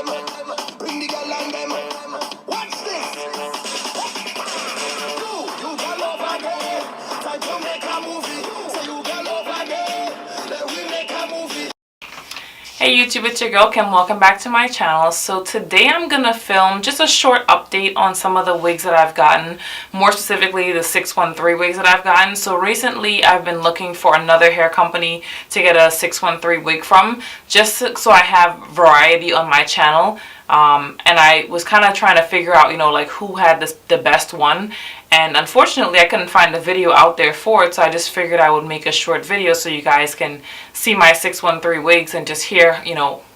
Bring the girl and them. Watch this. You girl over there. Time to make a movie. Say you girl over there. Let we make a movie. Hey YouTube, it's your girl Kim. Welcome back to my channel. So today I'm gonna film just a short update on some of the wigs that I've gotten, more specifically the 613 wigs that I've gotten. So recently I've been looking for another hair company to get a 613 wig from, just so I have variety on my channel. And I was kind of trying to figure out, like who had the best one. And unfortunately, I couldn't find a video out there for it, so I just figured I would make a short video so you guys can see my 613 wigs and just hear,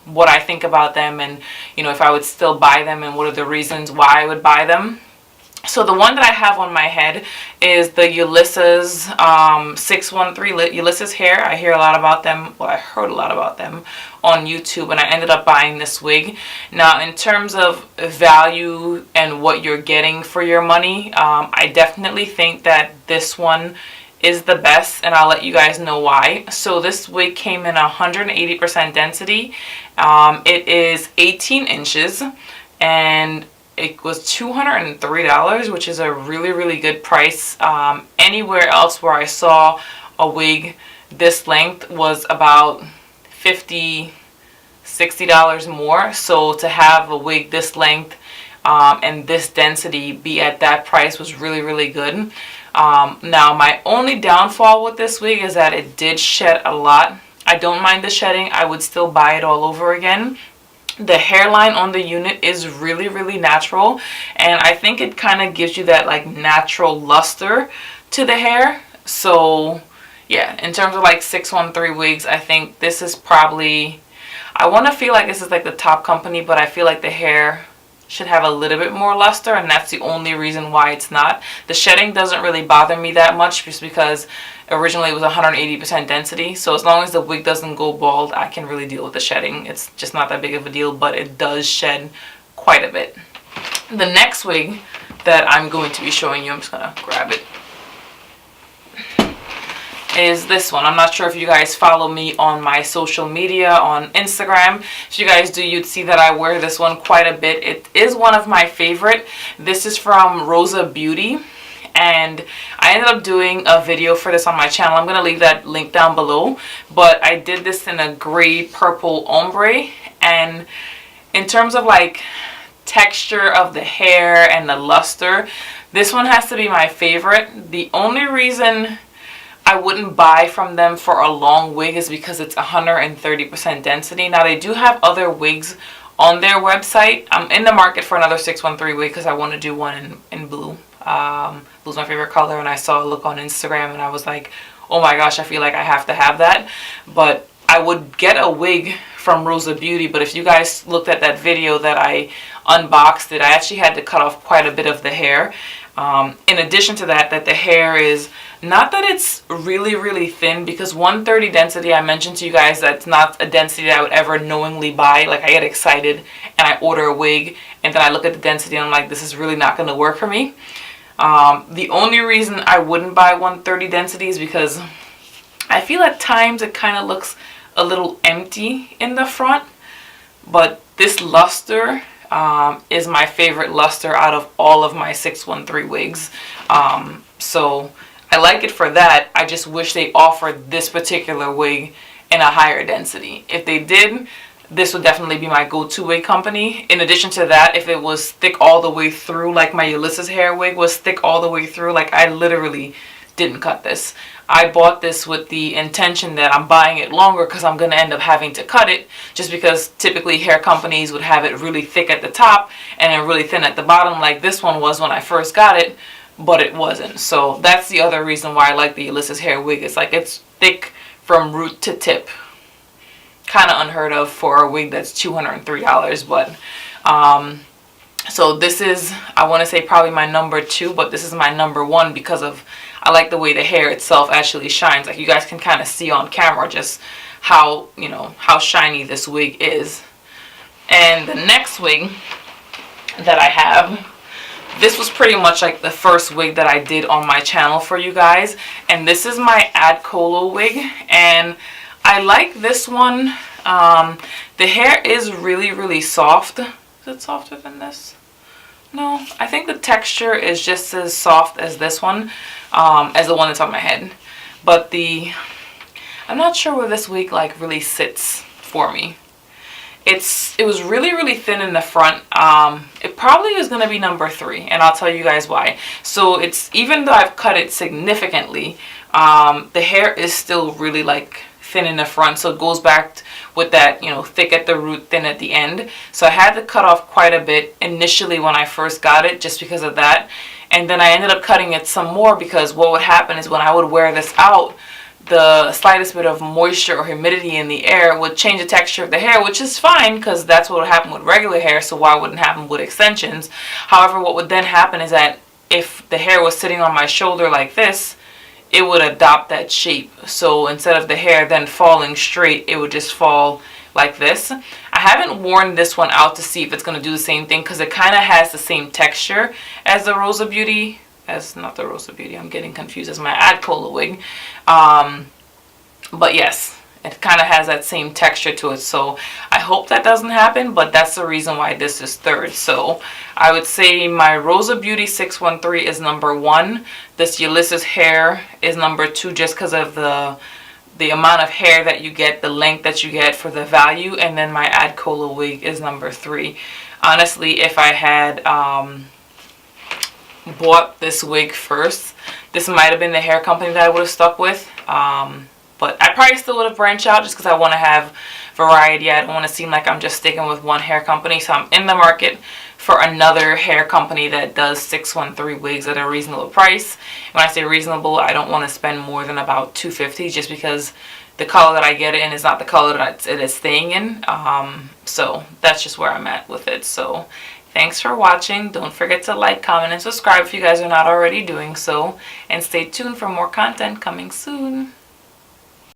what I think about them and, if I would still buy them and what are the reasons why I would buy them. So the one that I have on my head is the Yolissa's 613 Yolissa's hair. I hear a lot about them. Well, I heard a lot about them on YouTube, and I ended up buying this wig. Now, in terms of value and what you're getting for your money, I definitely think that this one is the best, and I'll let you guys know why. So this wig came in 180% density. It is 18 inches, and it was $203, which is a really, really good price. Anywhere else where I saw a wig this length was about $50, $60 more. So to have a wig this length and this density be at that price was really, really good. Now, my only downfall with this wig is that it did shed a lot. I don't mind the shedding. I would still buy it all over again. The hairline on the unit is really, really natural, and I think it kind of gives you that like natural luster to the hair. So yeah, in terms of like 613 wigs, I think this is probably, I want to feel like this is like the top company, but I feel like the hair should have a little bit more luster, and that's the only reason why it's not. The shedding doesn't really bother me that much, just because originally it was 180% density, so as long as the wig doesn't go bald, I can really deal with the shedding. It's just not that big of a deal, but it does shed quite a bit. The next wig that I'm going to be showing you, I'm just gonna grab it, is this one. I'm not sure if you guys follow me on my social media on Instagram. If you guys do, you'd see that I wear this one quite a bit. It is one of my favorite. This is from Rosabeauty, and I ended up doing a video for this on my channel. I'm gonna leave that link down below, but I did this in a gray purple ombre, and in terms of like texture of the hair and the luster, this one has to be my favorite. The only reason I wouldn't buy from them for a long wig is because it's 130% density. Now, they do have other wigs on their website. I'm in the market for another 613 wig because I want to do one in blue. Blue's my favorite color, and I saw a look on Instagram and I was like, oh my gosh, I feel like I have to have that. But I would get a wig from Rosabeauty, but if you guys looked at that video that I unboxed it, I actually had to cut off quite a bit of the hair. In addition to that, the hair is, not that it's really, really thin, because 130 density, I mentioned to you guys, that's not a density that I would ever knowingly buy. Like, I get excited and I order a wig, and then I look at the density and I'm like, this is really not going to work for me. The only reason I wouldn't buy 130 density is because I feel at times it kind of looks a little empty in the front, but this luster is my favorite luster out of all of my 613 wigs. So I like it for that. I just wish they offered this particular wig in a higher density. If they did, this would definitely be my go-to wig company. In addition to that, if it was thick all the way through, like my Yolissa's hair wig was thick all the way through, like I literally didn't cut this. I bought this with the intention that I'm buying it longer because I'm going to end up having to cut it, just because typically hair companies would have it really thick at the top and then really thin at the bottom, like this one was when I first got it, but it wasn't. So that's the other reason why I like the Yolissa's hair wig. It's like it's thick from root to tip. Kind of unheard of for a wig that's $203, but so this is, I want to say, probably my number 2, but this is my number 1 because of, I like the way the hair itself actually shines. Like you guys can kind of see on camera just how, how shiny this wig is. And the next wig that I have, this was pretty much like the first wig that I did on my channel for you guys, and this is my Adcolo wig, and I like this one The hair is really soft. Is it softer than this? No, I think the texture is just as soft as this one, as the one that's on my head. But I'm not sure where this wig like really sits for me. It was really thin in the front. It probably is going to be number 3, and I'll tell you guys why. So it's, even though I've cut it significantly, the hair is still really like thin in the front, so it goes back with that, you know, thick at the root, thin at the end. So I had to cut off quite a bit initially when I first got it, just because of that. And then I ended up cutting it some more, because what would happen is when I would wear this out, the slightest bit of moisture or humidity in the air would change the texture of the hair, which is fine because that's what would happen with regular hair, so why wouldn't it happen with extensions? However, what would then happen is that if the hair was sitting on my shoulder like this, it would adopt that shape. So instead of the hair then falling straight, it would just fall like this. I haven't worn this one out to see if it's going to do the same thing, because it kind of has the same texture as the Rosabeauty. Not the Rosabeauty, I'm getting confused, as my Adcolo wig. But yes, it kind of has that same texture to it, so I hope that doesn't happen, but that's the reason why this is 3rd. So I would say my Rosabeauty 613 is number 1. This Yolissa's hair is number 2, just because of the amount of hair that you get, the length that you get for the value, and then my Adcolo wig is number 3. Honestly, if I had bought this wig first, this might have been the hair company that I would have stuck with, but I probably still would have branched out, just because I want to have variety. I don't want to seem like I'm just sticking with one hair company, so I'm in the market for another hair company that does 613 wigs at a reasonable price. When I say reasonable, I don't want to spend more than about $250, just because the color that I get it in is not the color that it is staying in. So that's just where I'm at with it. So thanks for watching. Don't forget to like, comment, and subscribe if you guys are not already doing so. And stay tuned for more content coming soon.